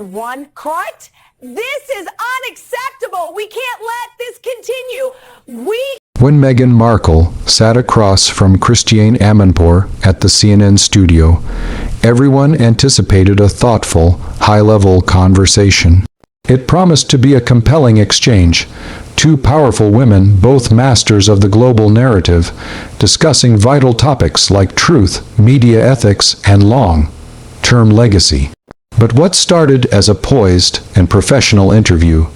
One cut. This is unacceptable. We can't let this continue. When Meghan Markle sat across from Christiane Amanpour at the CNN studio, everyone anticipated a thoughtful, high-level conversation. It promised to be a compelling exchange. Two powerful women, both masters of the global narrative, discussing vital topics like truth, media ethics, and long-term legacy. But what started as a poised and professional interview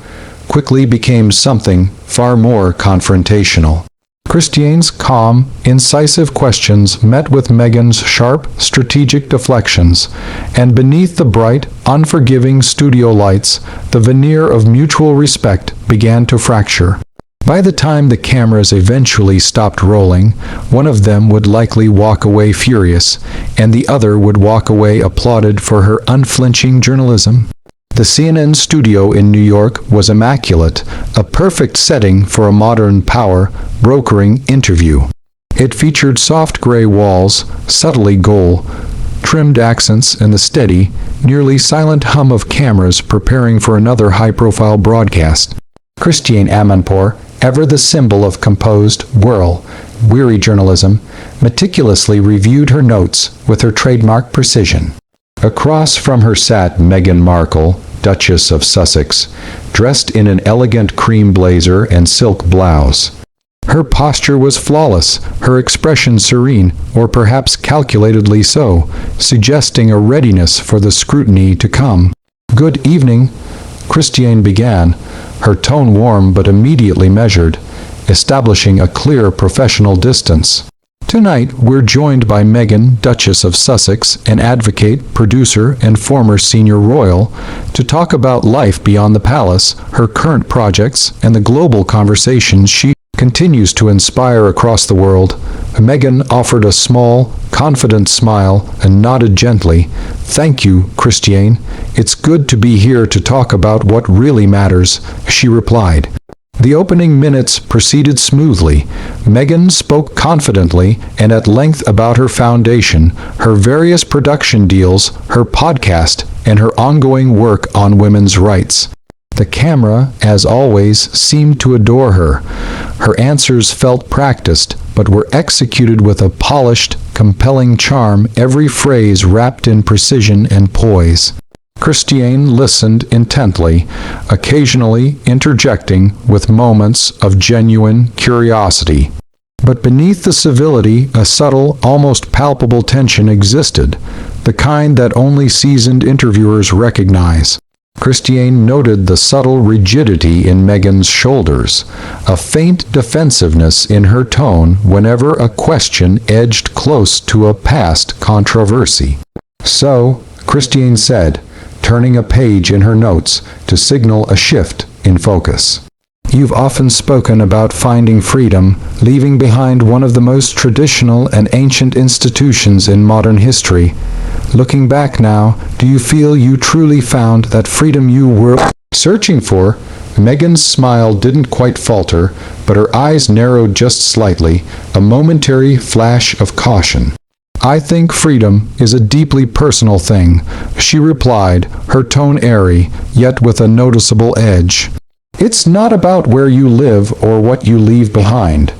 quickly became something far more confrontational. Christiane's calm, incisive questions met with Meghan's sharp, strategic deflections, and beneath the bright, unforgiving studio lights, the veneer of mutual respect began to fracture. By the time the cameras eventually stopped rolling, one of them would likely walk away furious, and the other would walk away applauded for her unflinching journalism. The CNN studio in New York was immaculate, a perfect setting for a modern power-brokering interview. It featured soft gray walls, subtly gold-trimmed accents, and the steady, nearly silent hum of cameras preparing for another high-profile broadcast. Christiane Amanpour, ever the symbol of composed, weary journalism, meticulously reviewed her notes with her trademark precision. Across from her sat Meghan Markle, Duchess of Sussex, dressed in an elegant cream blazer and silk blouse. Her posture was flawless, her expression serene, or perhaps calculatedly so, suggesting a readiness for the scrutiny to come. "Good evening," Christiane began, her tone warm but immediately measured, establishing a clear professional distance. "Tonight, we're joined by Meghan, Duchess of Sussex, an advocate, producer, and former senior royal, to talk about life beyond the palace, her current projects, and the global conversations she continues to inspire across the world." Meghan offered a small, confident smile and nodded gently. "Thank you, Christiane. It's good to be here to talk about what really matters," she replied. The opening minutes proceeded smoothly. Meghan spoke confidently and at length about her foundation, her various production deals, her podcast, and her ongoing work on women's rights. The camera, as always, seemed to adore her. Her answers felt practiced, but were executed with a polished, compelling charm, every phrase wrapped in precision and poise. Christiane listened intently, occasionally interjecting with moments of genuine curiosity. But beneath the civility, a subtle, almost palpable tension existed, the kind that only seasoned interviewers recognize. Christiane noted the subtle rigidity in Meghan's shoulders, a faint defensiveness in her tone whenever a question edged close to a past controversy. "So," Christiane said, turning a page in her notes to signal a shift in focus, "you've often spoken about finding freedom, leaving behind one of the most traditional and ancient institutions in modern history. Looking back now, do you feel you truly found that freedom you were searching for?" Meghan's smile didn't quite falter, but her eyes narrowed just slightly, a momentary flash of caution. "I think freedom is a deeply personal thing," she replied, her tone airy, yet with a noticeable edge. "It's not about where you live or what you leave behind.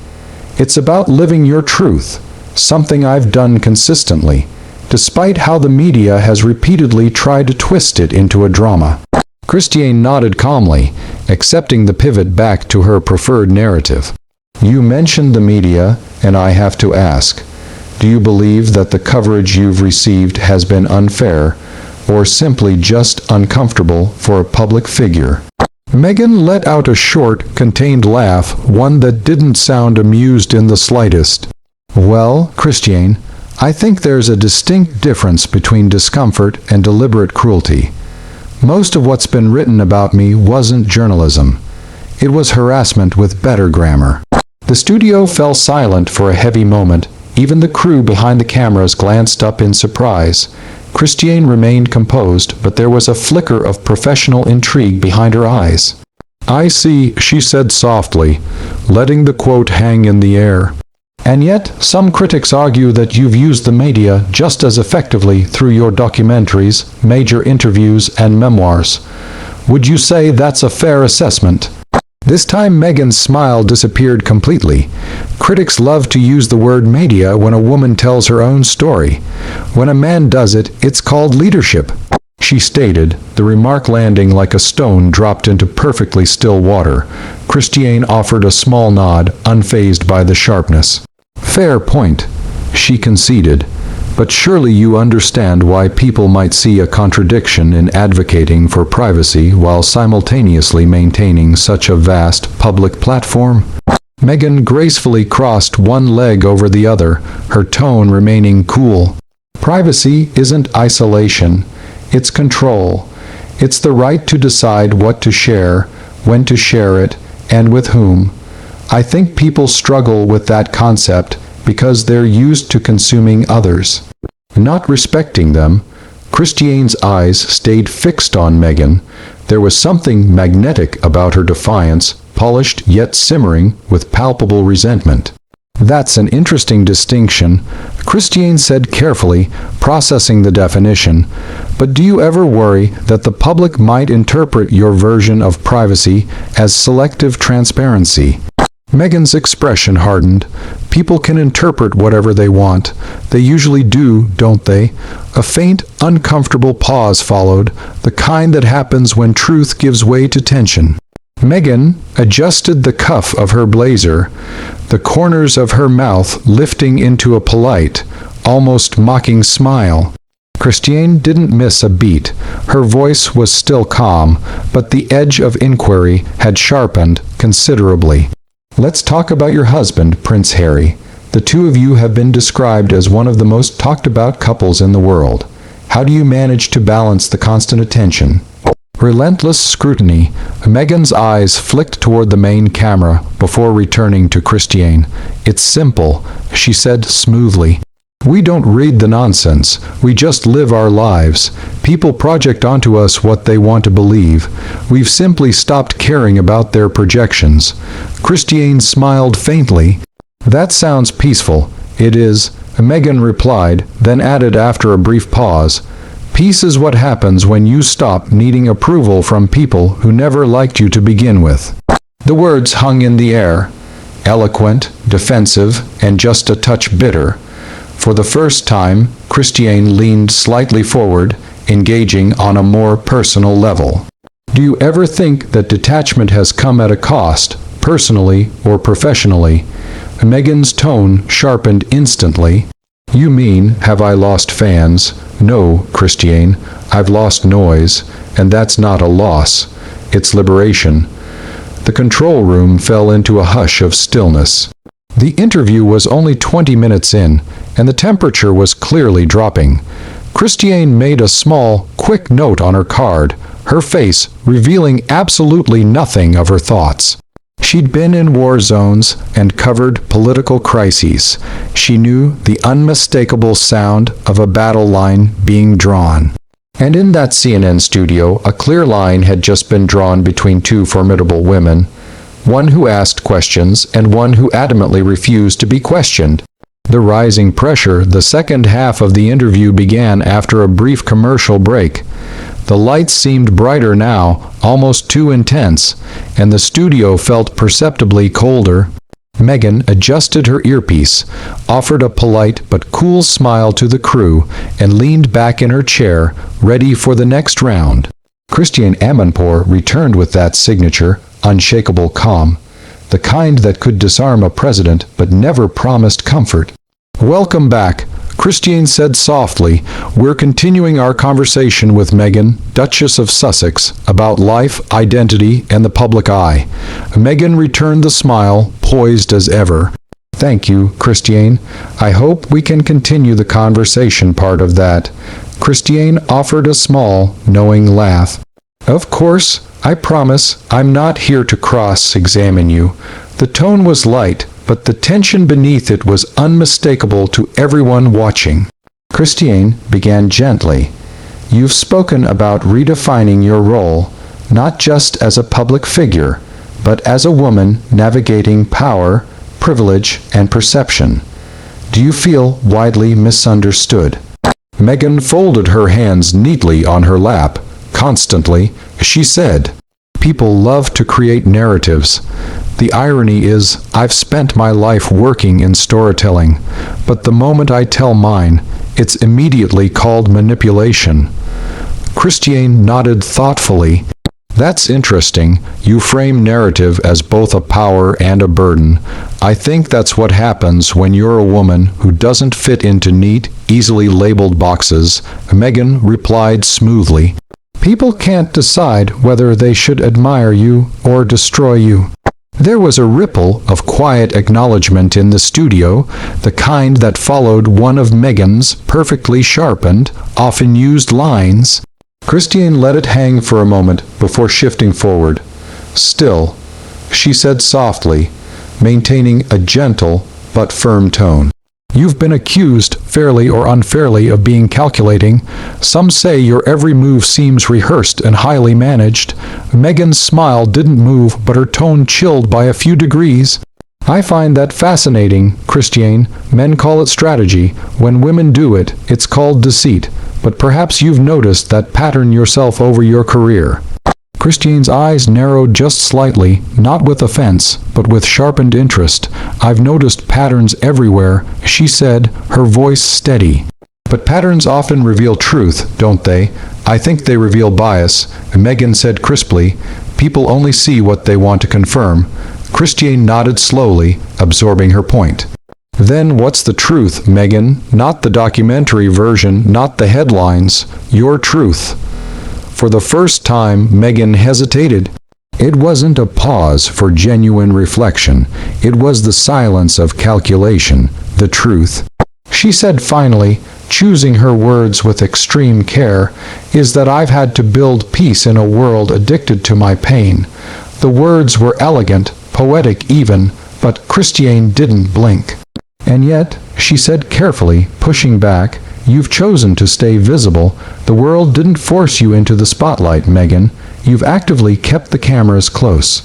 It's about living your truth, something I've done consistently, despite how the media has repeatedly tried to twist it into a drama." Christiane nodded calmly, accepting the pivot back to her preferred narrative. "You mentioned the media, and I have to ask, do you believe that the coverage you've received has been unfair, or simply just uncomfortable for a public figure?" Meghan let out a short, contained laugh, one that didn't sound amused in the slightest. "Well, Christiane, I think there's a distinct difference between discomfort and deliberate cruelty. Most of what's been written about me wasn't journalism. It was harassment with better grammar." The studio fell silent for a heavy moment. Even the crew behind the cameras glanced up in surprise. Christiane remained composed, but there was a flicker of professional intrigue behind her eyes. "I see," she said softly, letting the quote hang in the air. And yet, some critics argue that you've used the media just as effectively through your documentaries, major interviews, and memoirs. Would you say that's a fair assessment? This time Meghan's smile disappeared completely. Critics love to use the word media when a woman tells her own story. When a man does it, it's called leadership. She stated, the remark landing like a stone dropped into perfectly still water. Christiane offered a small nod, unfazed by the sharpness. Fair point, she conceded. But surely you understand why people might see a contradiction in advocating for privacy while simultaneously maintaining such a vast public platform? Meghan gracefully crossed one leg over the other, her tone remaining cool. Privacy isn't isolation, it's control. It's the right to decide what to share, when to share it, and with whom. I think people struggle with that concept because they're used to consuming others, not respecting them. Christiane's eyes stayed fixed on Meghan. There was something magnetic about her defiance, polished yet simmering with palpable resentment. That's an interesting distinction, Christiane said carefully, processing the definition. But do you ever worry that the public might interpret your version of privacy as selective transparency? Meghan's expression hardened. People can interpret whatever they want. They usually do, don't they? A faint, uncomfortable pause followed, the kind that happens when truth gives way to tension. Meghan adjusted the cuff of her blazer, the corners of her mouth lifting into a polite, almost mocking smile. Christiane didn't miss a beat. Her voice was still calm, but the edge of inquiry had sharpened considerably. Let's talk about your husband, Prince Harry. The two of you have been described as one of the most talked about couples in the world. How do you manage to balance the constant attention? Relentless scrutiny. Meghan's eyes flicked toward the main camera before returning to Christiane. It's simple, she said smoothly. We don't read the nonsense. We just live our lives. People project onto us what they want to believe. We've simply stopped caring about their projections. Christiane smiled faintly. That sounds peaceful. It is, Meghan replied, then added after a brief pause. Peace is what happens when you stop needing approval from people who never liked you to begin with. The words hung in the air, eloquent, defensive, and just a touch bitter. For the first time, Christiane leaned slightly forward, engaging on a more personal level. Do you ever think that detachment has come at a cost, personally or professionally? Meghan's tone sharpened instantly. You mean, have I lost fans? No, Christiane, I've lost noise, and that's not a loss. It's liberation. The control room fell into a hush of stillness. The interview was only 20 minutes in, and the temperature was clearly dropping. Christiane made a small, quick note on her card, her face revealing absolutely nothing of her thoughts. She'd been in war zones and covered political crises. She knew the unmistakable sound of a battle line being drawn. And in that CNN studio, a clear line had just been drawn between two formidable women, one who asked questions and one who adamantly refused to be questioned. The rising pressure, the second half of the interview began after a brief commercial break. The lights seemed brighter now, almost too intense, and the studio felt perceptibly colder. Meghan adjusted her earpiece, offered a polite but cool smile to the crew, and leaned back in her chair, ready for the next round. Christiane Amanpour returned with that signature, unshakable calm, the kind that could disarm a president but never promised comfort. Welcome back, Christiane said softly. We're continuing our conversation with Meghan, Duchess of Sussex, about life, identity, and the public eye. Meghan returned the smile, poised as ever. Thank you, Christiane. I hope we can continue the conversation part of that. Christiane offered a small, knowing laugh. Of course, I promise I'm not here to cross-examine you. The tone was light, but the tension beneath it was unmistakable to everyone watching. Christiane began gently. You've spoken about redefining your role, not just as a public figure, but as a woman navigating power, privilege, and perception. Do you feel widely misunderstood? Meghan folded her hands neatly on her lap. Constantly, she said, "People love to create narratives. The irony is, I've spent my life working in storytelling, but the moment I tell mine, it's immediately called manipulation." Christiane nodded thoughtfully. "That's interesting. You frame narrative as both a power and a burden. I think that's what happens when you're a woman who doesn't fit into neat, easily labeled boxes," Meghan replied smoothly. "People can't decide whether they should admire you or destroy you." There was a ripple of quiet acknowledgement in the studio, the kind that followed one of Meghan's perfectly sharpened, often used lines. Christiane let it hang for a moment before shifting forward. "Still," she said softly, maintaining a gentle but firm tone, "you've been accused, fairly or unfairly, of being calculating. Some say your every move seems rehearsed and highly managed." Meghan's smile didn't move, but her tone chilled by a few degrees. "I find that fascinating, Christiane. Men call it strategy. When women do it, it's called deceit. But perhaps you've noticed that pattern yourself over your career." Christiane's eyes narrowed just slightly, not with offense, but with sharpened interest. "I've noticed patterns everywhere," she said, her voice steady. "But patterns often reveal truth, don't they?" "I think they reveal bias," Meghan said crisply. "People only see what they want to confirm." Christiane nodded slowly, absorbing her point. "Then what's the truth, Meghan? Not the documentary version, not the headlines. Your truth." For the first time, Meghan hesitated. It wasn't a pause for genuine reflection. It was the silence of calculation, the truth. She said finally, choosing her words with extreme care, "is that I've had to build peace in a world addicted to my pain." The words were elegant, poetic even, but Christiane didn't blink. "And yet," she said carefully, pushing back, "you've chosen to stay visible. The world didn't force you into the spotlight, Meghan. You've actively kept the cameras close."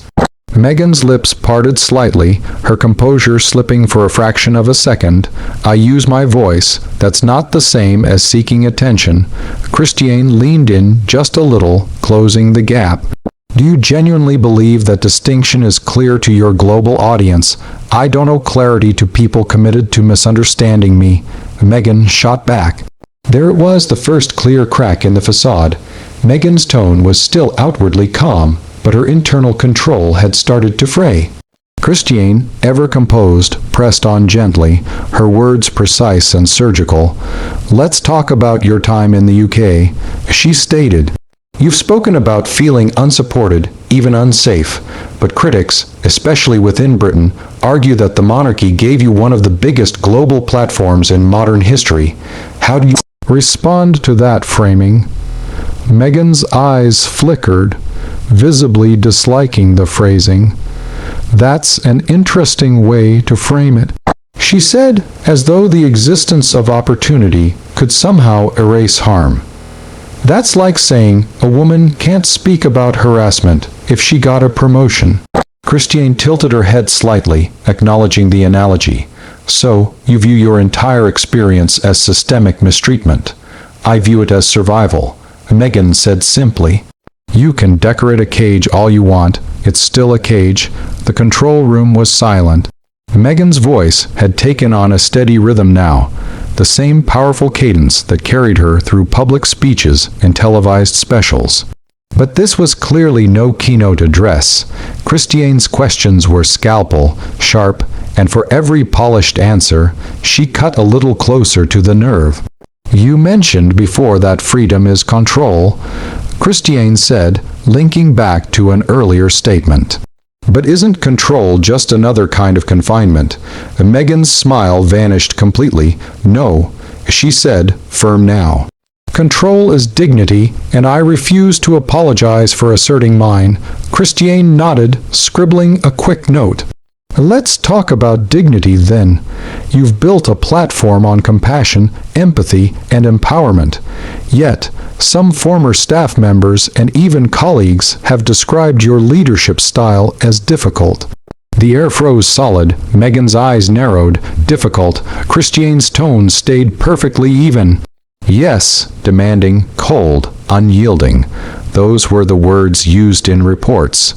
Meghan's lips parted slightly, her composure slipping for a fraction of a second. "I use my voice. That's not the same as seeking attention." Christiane leaned in just a little, closing the gap. "Do you genuinely believe that distinction is clear to your global audience? I don't owe clarity to people committed to misunderstanding me." Meghan shot back. There it was, the first clear crack in the facade. Meghan's tone was still outwardly calm, but her internal control had started to fray. Christiane, ever composed, pressed on gently, her words precise and surgical. "Let's talk about your time in the UK," she stated. "You've spoken about feeling unsupported, even unsafe, but critics, especially within Britain, argue that the monarchy gave you one of the biggest global platforms in modern history. How do you respond to that framing?" Meghan's eyes flickered, visibly disliking the phrasing. "That's an interesting way to frame it," she said, as though the existence of opportunity could somehow erase harm. "That's like saying a woman can't speak about harassment if she got a promotion." Christiane tilted her head slightly, acknowledging the analogy. "So, you view your entire experience as systemic mistreatment." "I view it as survival," Meghan said simply. "You can decorate a cage all you want, it's still a cage." The control room was silent. Meghan's voice had taken on a steady rhythm now, the same powerful cadence that carried her through public speeches and televised specials. But this was clearly no keynote address. Christiane's questions were scalpel, sharp, and for every polished answer, she cut a little closer to the nerve. "You mentioned before that freedom is control," Christiane said, linking back to an earlier statement. "But isn't control just another kind of confinement?" Meghan's smile vanished completely. "No," she said, firm now. "Control is dignity, and I refuse to apologize for asserting mine." Christiane nodded, scribbling a quick note. "Let's talk about dignity then. You've built a platform on compassion, empathy, and empowerment. Yet, some former staff members and even colleagues have described your leadership style as difficult. The air froze solid, Meghan's eyes narrowed, difficult. Christiane's tone stayed perfectly even. Yes, demanding, cold, unyielding. Those were the words used in reports.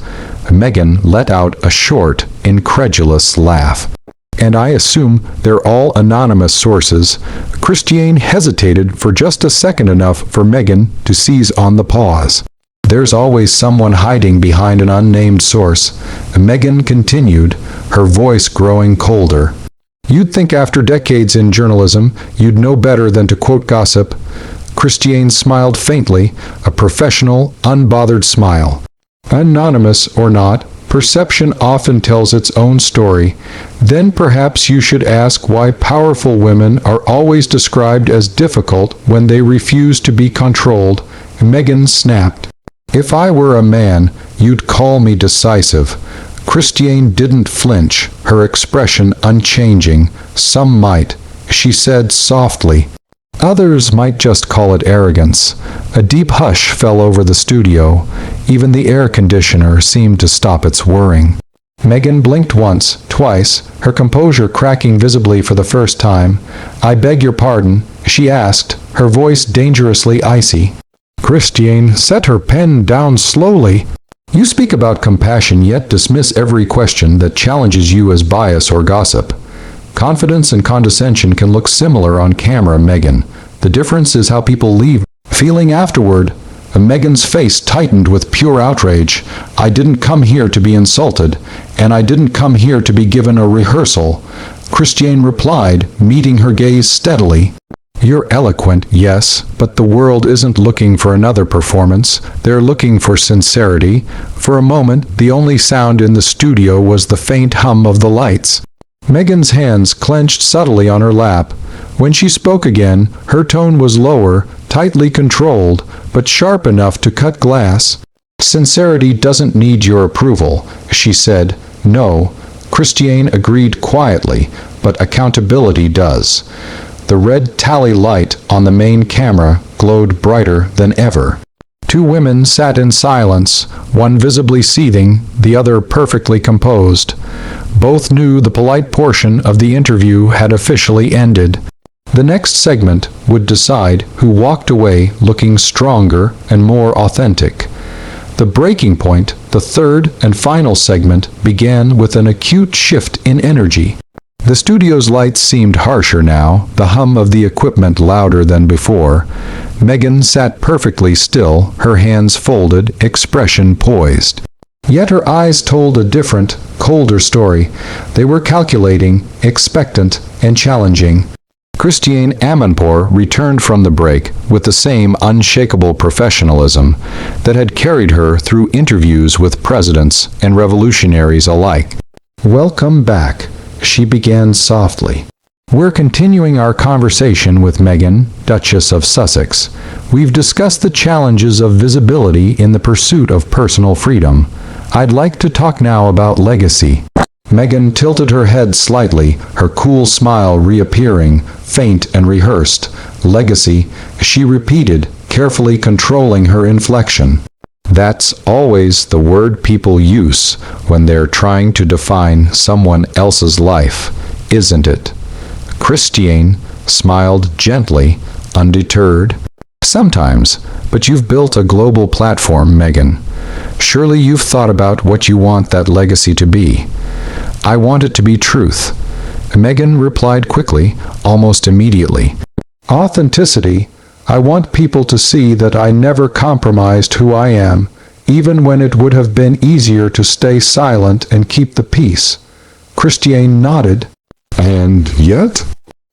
Meghan let out a short, incredulous laugh. And I assume they're all anonymous sources. Christiane hesitated for just a second, enough for Meghan to seize on the pause. There's always someone hiding behind an unnamed source. Meghan continued, her voice growing colder. You'd think after decades in journalism, you'd know better than to quote gossip. Christiane smiled faintly, a professional, unbothered smile. Anonymous or not, perception often tells its own story. Then perhaps you should ask why powerful women are always described as difficult when they refuse to be controlled. Meghan snapped. If I were a man, you'd call me decisive. Christiane didn't flinch, her expression unchanging. Some might, she said softly. Others might just call it arrogance. A deep hush fell over the studio. Even the air conditioner seemed to stop its whirring. Meghan blinked once, twice, her composure cracking visibly for the first time. I beg your pardon, she asked, her voice dangerously icy. Christiane set her pen down slowly. You speak about compassion yet dismiss every question that challenges you as bias or gossip. Confidence and condescension can look similar on camera, Meghan. The difference is how people leave feeling afterward. Meghan's face tightened with pure outrage. I didn't come here to be insulted, and I didn't come here to be given a rehearsal. Christiane replied, meeting her gaze steadily. You're eloquent, yes, but the world isn't looking for another performance. They're looking for sincerity. For a moment, the only sound in the studio was the faint hum of the lights. Meghan's hands clenched subtly on her lap. When she spoke again, her tone was lower, tightly controlled, but sharp enough to cut glass. Sincerity doesn't need your approval, she said. No, Christiane agreed quietly, but accountability does. The red tally light on the main camera glowed brighter than ever. Two women sat in silence, one visibly seething, the other perfectly composed. Both knew the polite portion of the interview had officially ended. The next segment would decide who walked away looking stronger and more authentic. The breaking point, the third and final segment, began with an acute shift in energy. The studio's lights seemed harsher now, the hum of the equipment louder than before. Meghan sat perfectly still, her hands folded, expression poised. Yet her eyes told a different, colder story. They were calculating, expectant, and challenging. Christiane Amanpour returned from the break with the same unshakable professionalism that had carried her through interviews with presidents and revolutionaries alike. Welcome back, she began softly. We're continuing our conversation with Meghan, Duchess of Sussex. We've discussed the challenges of visibility in the pursuit of personal freedom. I'd like to talk now about legacy. Meghan tilted her head slightly, her cool smile reappearing, faint and rehearsed. Legacy, she repeated, carefully controlling her inflection. That's always the word people use when they're trying to define someone else's life, isn't it? Christiane smiled gently, undeterred. Sometimes, but you've built a global platform, Meghan. Surely you've thought about what you want that legacy to be. I want it to be truth. Meghan replied quickly, almost immediately. Authenticity. I want people to see that I never compromised who I am, even when it would have been easier to stay silent and keep the peace. Christiane nodded. And yet?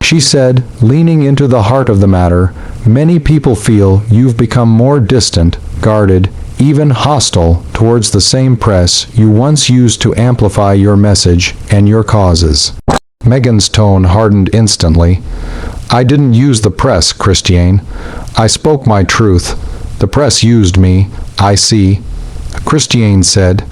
She said, leaning into the heart of the matter, many people feel you've become more distant, guarded, even hostile towards the same press you once used to amplify your message and your causes. Meghan's tone hardened instantly. I didn't use the press, Christiane. I spoke my truth. The press used me, I see. Christiane said,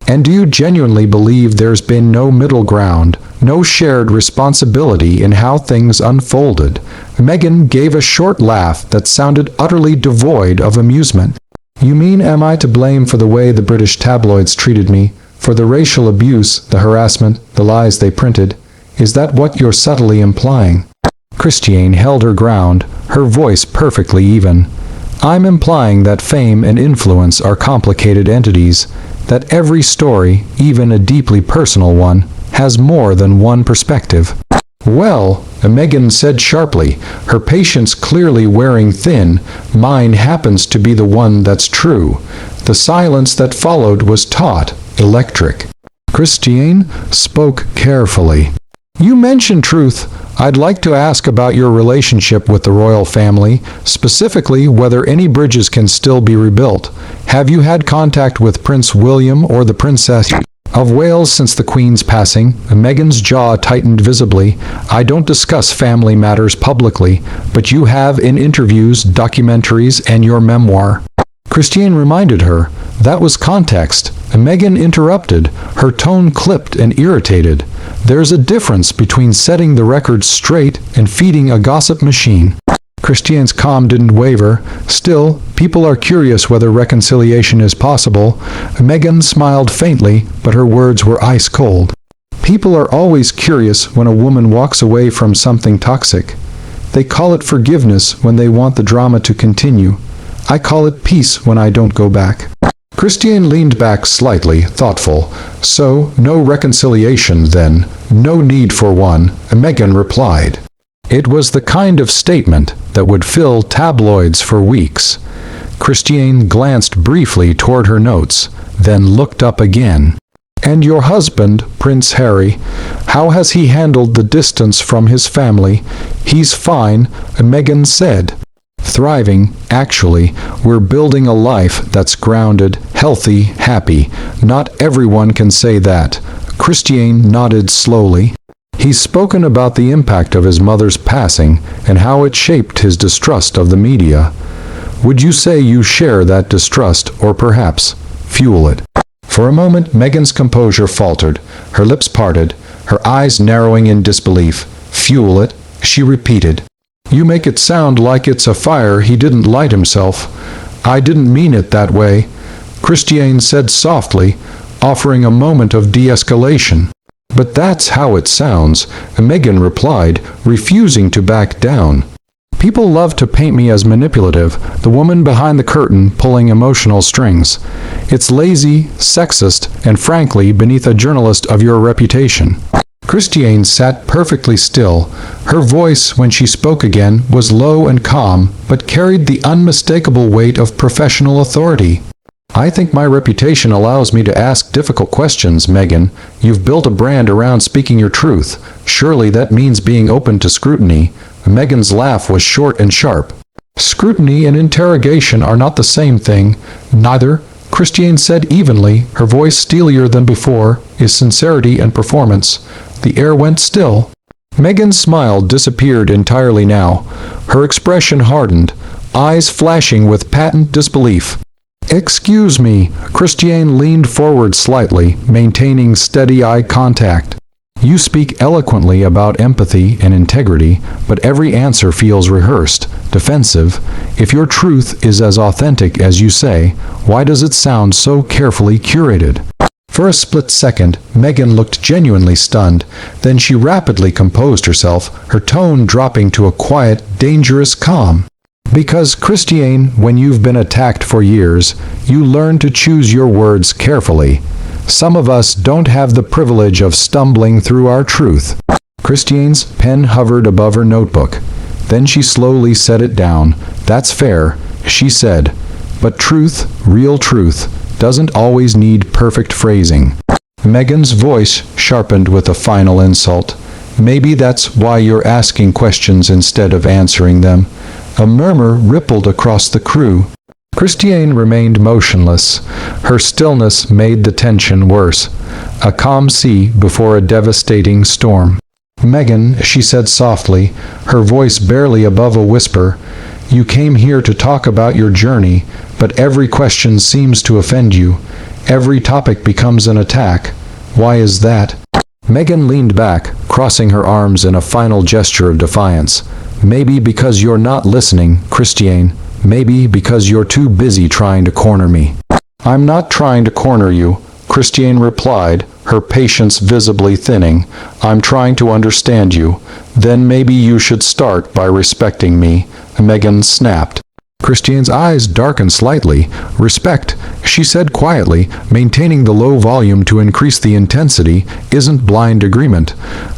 and do you genuinely believe there's been no middle ground, no shared responsibility in how things unfolded? Meghan gave a short laugh that sounded utterly devoid of amusement. You mean am I to blame for the way the British tabloids treated me, For the racial abuse, the harassment, the lies they printed, is that what you're subtly implying? Christiane held her ground, her voice perfectly even. I'm implying that fame and influence are complicated entities, that every story, even a deeply personal one, has more than one perspective. Well, Meghan said sharply, her patience clearly wearing thin, mine happens to be the one that's true. The silence that followed was taut, electric. Christiane spoke carefully. You mentioned truth. I'd like to ask about your relationship with the royal family, specifically whether any bridges can still be rebuilt. Have you had contact with Prince William or the Princess of Wales since the Queen's passing? Meghan's jaw tightened visibly. I don't discuss family matters publicly, but you have in interviews, documentaries, and your memoir. Christiane reminded her. That was context. Meghan interrupted, her tone clipped and irritated. There's a difference between setting the record straight and feeding a gossip machine. Christiane's calm didn't waver. Still, people are curious whether reconciliation is possible. Meghan smiled faintly, but her words were ice cold. People are always curious when a woman walks away from something toxic. They call it forgiveness when they want the drama to continue. I call it peace when I don't go back. Christiane leaned back slightly, thoughtful. So, no reconciliation then, no need for one, Meghan replied. It was the kind of statement that would fill tabloids for weeks. Christiane glanced briefly toward her notes, then looked up again. And your husband, Prince Harry, how has he handled the distance from his family? He's fine, Meghan said. Thriving, actually. We're building a life that's grounded, healthy, happy. Not everyone can say that. Christiane nodded slowly. He's spoken about the impact of his mother's passing and how it shaped his distrust of the media. Would you say you share that distrust, or perhaps fuel it? For a moment, Meghan's composure faltered, her lips parted, her eyes narrowing in disbelief. Fuel it, she repeated. You make it sound like it's a fire he didn't light himself. I didn't mean it that way, Christiane said softly, offering a moment of de-escalation. But that's how it sounds, Meghan replied, refusing to back down. People love to paint me as manipulative, the woman behind the curtain pulling emotional strings. It's lazy, sexist, and frankly beneath a journalist of your reputation. Christiane sat perfectly still. Her voice, when she spoke again, was low and calm, but carried the unmistakable weight of professional authority. I think my reputation allows me to ask difficult questions, Meghan. You've built a brand around speaking your truth. Surely that means being open to scrutiny. Meghan's laugh was short and sharp. Scrutiny and interrogation are not the same thing. Neither, Christiane said evenly, her voice steelier than before, is sincerity and performance. The air went still. Meghan's smile disappeared entirely now. Her expression hardened, eyes flashing with patent disbelief. Excuse me, Christiane leaned forward slightly, maintaining steady eye contact. You speak eloquently about empathy and integrity, but every answer feels rehearsed, defensive. If your truth is as authentic as you say, why does it sound so carefully curated? For a split second, Meghan looked genuinely stunned. Then she rapidly composed herself, her tone dropping to a quiet, dangerous calm. Because, Christiane, when you've been attacked for years, you learn to choose your words carefully. Some of us don't have the privilege of stumbling through our truth. Christiane's pen hovered above her notebook. Then she slowly set it down. That's fair, she said. But truth, real truth, doesn't always need perfect phrasing. Meghan's voice sharpened with a final insult. Maybe that's why you're asking questions instead of answering them. A murmur rippled across the crew. Christiane remained motionless. Her stillness made the tension worse. A calm sea before a devastating storm. Meghan, she said softly, her voice barely above a whisper, you came here to talk about your journey, but every question seems to offend you. Every topic becomes an attack. Why is that? Meghan leaned back, crossing her arms in a final gesture of defiance. Maybe because you're not listening, Christiane. Maybe because you're too busy trying to corner me. I'm not trying to corner you, Christiane replied, her patience visibly thinning. "I'm trying to understand you. Then maybe you should start by respecting me," Meghan snapped. Christiane's eyes darkened slightly. "Respect," she said quietly, maintaining the low volume to increase the intensity, "isn't blind agreement."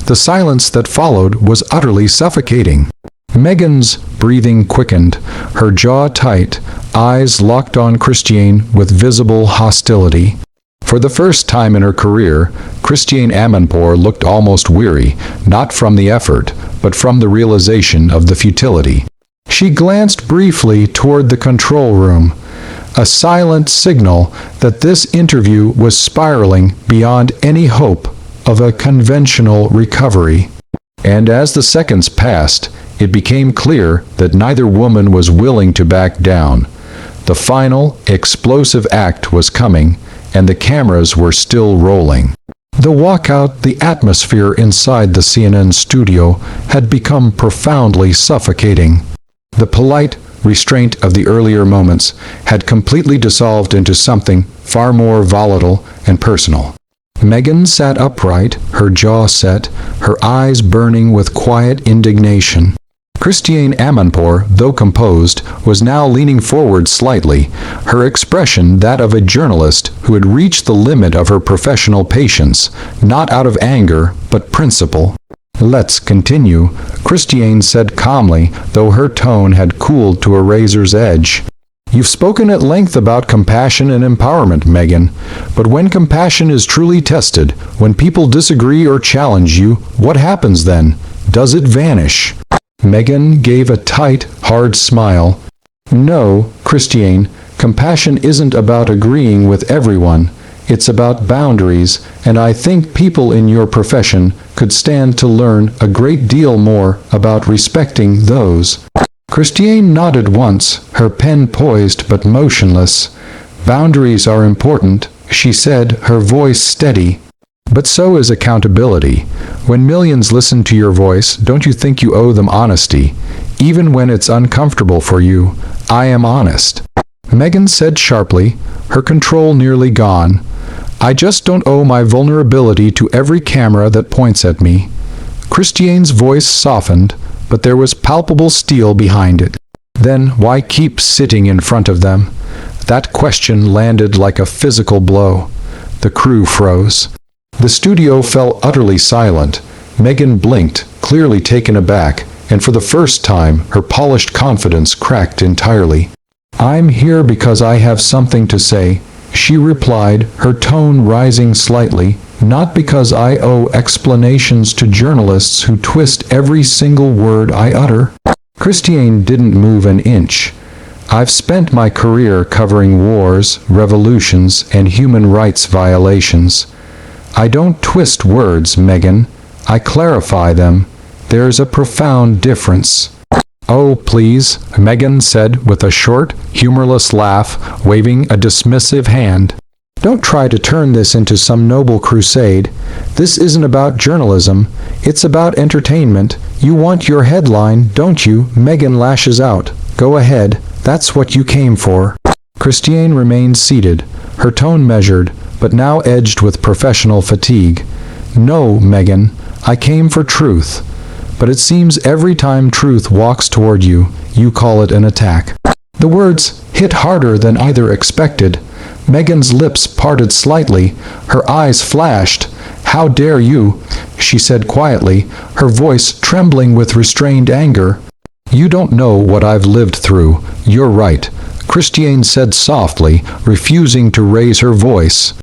The silence that followed was utterly suffocating. Meghan's breathing quickened, her jaw tight, eyes locked on Christiane with visible hostility. For the first time in her career, Christiane Amanpour looked almost weary, not from the effort, but from the realization of the futility. She glanced briefly toward the control room, a silent signal that this interview was spiraling beyond any hope of a conventional recovery. And as the seconds passed, it became clear that neither woman was willing to back down. The final, explosive act was coming, and the cameras were still rolling. The walkout, the atmosphere inside the CNN studio, had become profoundly suffocating. The polite restraint of the earlier moments had completely dissolved into something far more volatile and personal. Meghan sat upright, her jaw set, her eyes burning with quiet indignation. Christiane Amanpour, though composed, was now leaning forward slightly, her expression that of a journalist who had reached the limit of her professional patience, not out of anger, but principle. "Let's continue," Christiane said calmly, though her tone had cooled to a razor's edge. "You've spoken at length about compassion and empowerment, Meghan. But when compassion is truly tested, when people disagree or challenge you, what happens then? Does it vanish?" Meghan gave a tight, hard smile. "No, Christiane, compassion isn't about agreeing with everyone. It's about boundaries, and I think people in your profession could stand to learn a great deal more about respecting those." Christiane nodded once, her pen poised but motionless. "Boundaries are important," she said, her voice steady. "But so is accountability. When millions listen to your voice, don't you think you owe them honesty? Even when it's uncomfortable for you, I am honest." Meghan said sharply, her control nearly gone. "I just don't owe my vulnerability to every camera that points at me." Christiane's voice softened, but there was palpable steel behind it. "Then why keep sitting in front of them?" That question landed like a physical blow. The crew froze. The studio fell utterly silent. Meghan blinked, clearly taken aback, and for the first time her polished confidence cracked entirely. "I'm here because I have something to say," she replied, her tone rising slightly, "not because I owe explanations to journalists who twist every single word I utter." Christiane didn't move an inch. "I've spent my career covering wars, revolutions, and human rights violations. I don't twist words, Meghan. I clarify them. There's a profound difference." "Oh, please," Meghan said with a short, humorless laugh, waving a dismissive hand. "Don't try to turn this into some noble crusade. This isn't about journalism. It's about entertainment. You want your headline, don't you?" Meghan lashes out. "Go ahead. That's what you came for." Christiane remained seated, her tone measured, but now edged with professional fatigue. "No, Meghan, I came for truth. But it seems every time truth walks toward you, you call it an attack." The words hit harder than either expected. Meghan's lips parted slightly, her eyes flashed. "How dare you?" she said quietly, her voice trembling with restrained anger. "You don't know what I've lived through. You're right," Christiane said softly, refusing to raise her voice.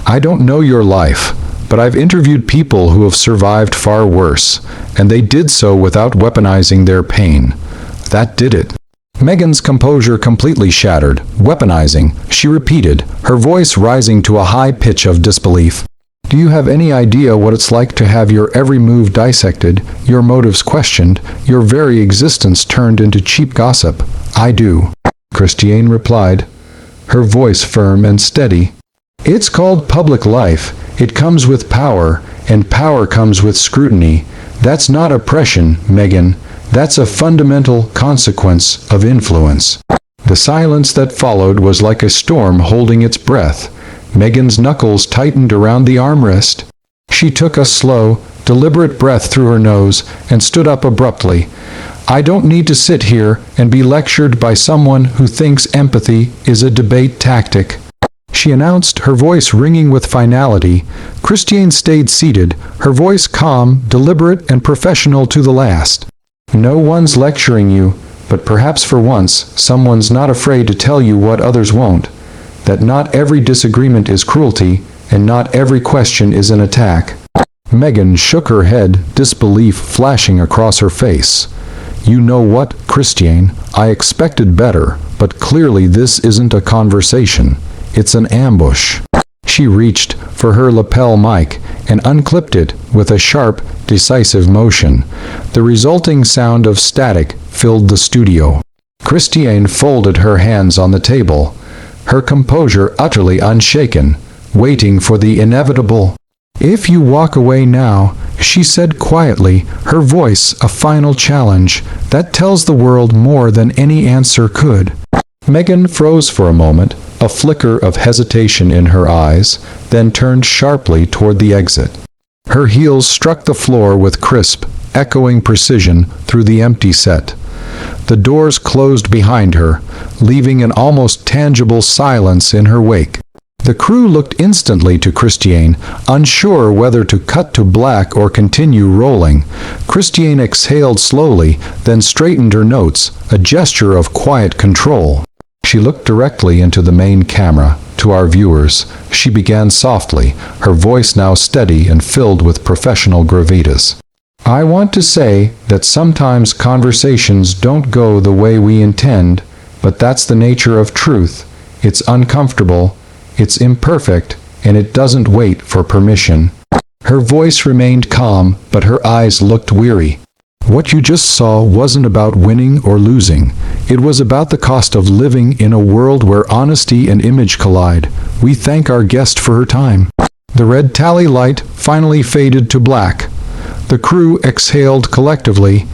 "I don't know your life, but I've interviewed people who have survived far worse, and they did so without weaponizing their pain. That did it." Meghan's composure completely shattered. "Weaponizing," she repeated, her voice rising to a high pitch of disbelief. "Do you have any idea what it's like to have your every move dissected, your motives questioned, your very existence turned into cheap gossip?" "I do," Christiane replied, her voice firm and steady. "It's called public life. It comes with power, and power comes with scrutiny. That's not oppression, Meghan. That's a fundamental consequence of influence." The silence that followed was like a storm holding its breath. Meghan's knuckles tightened around the armrest. She took a slow, deliberate breath through her nose and stood up abruptly. I don't need to sit here and be lectured by someone who thinks empathy is a debate tactic, she announced, her voice ringing with finality. Christiane stayed seated, her voice calm, deliberate, and professional to the last. No one's lecturing you, but perhaps for once, someone's not afraid to tell you what others won't. That not every disagreement is cruelty, and not every question is an attack. Meghan shook her head, disbelief flashing across her face. You know what, Christiane, I expected better, but clearly this isn't a conversation. It's an ambush. She reached for her lapel mic and unclipped it with a sharp, decisive motion. The resulting sound of static filled the studio. Christiane folded her hands on the table, her composure utterly unshaken, waiting for the inevitable. If you walk away now, she said quietly, her voice a final challenge that tells the world more than any answer could. Meghan froze for a moment, a flicker of hesitation in her eyes, then turned sharply toward the exit. Her heels struck the floor with crisp, echoing precision through the empty set. The doors closed behind her, leaving an almost tangible silence in her wake. The crew looked instantly to Christiane, unsure whether to cut to black or continue rolling. Christiane exhaled slowly, then straightened her notes, a gesture of quiet control. She looked directly into the main camera. To our viewers, she began softly, her voice now steady and filled with professional gravitas. I want to say that sometimes conversations don't go the way we intend, but that's the nature of truth. It's uncomfortable, it's imperfect, and it doesn't wait for permission. Her voice remained calm, but her eyes looked weary. What you just saw wasn't about winning or losing. It was about the cost of living in a world where honesty and image collide. We thank our guest for her time. The red tally light finally faded to black. The crew exhaled collectively,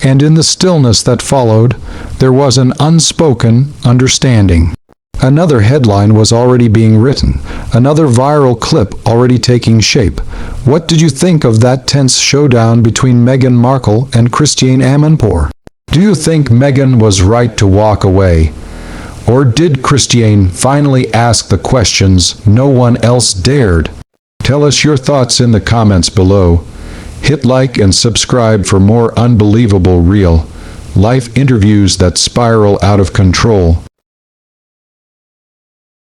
and in the stillness that followed, there was an unspoken understanding. Another headline was already being written, another viral clip already taking shape. What did you think of that tense showdown between Meghan Markle and Christiane Amanpour? Do you think Meghan was right to walk away? Or did Christiane finally ask the questions no one else dared? Tell us your thoughts in the comments below. Hit like and subscribe for more unbelievable real life interviews that spiral out of control.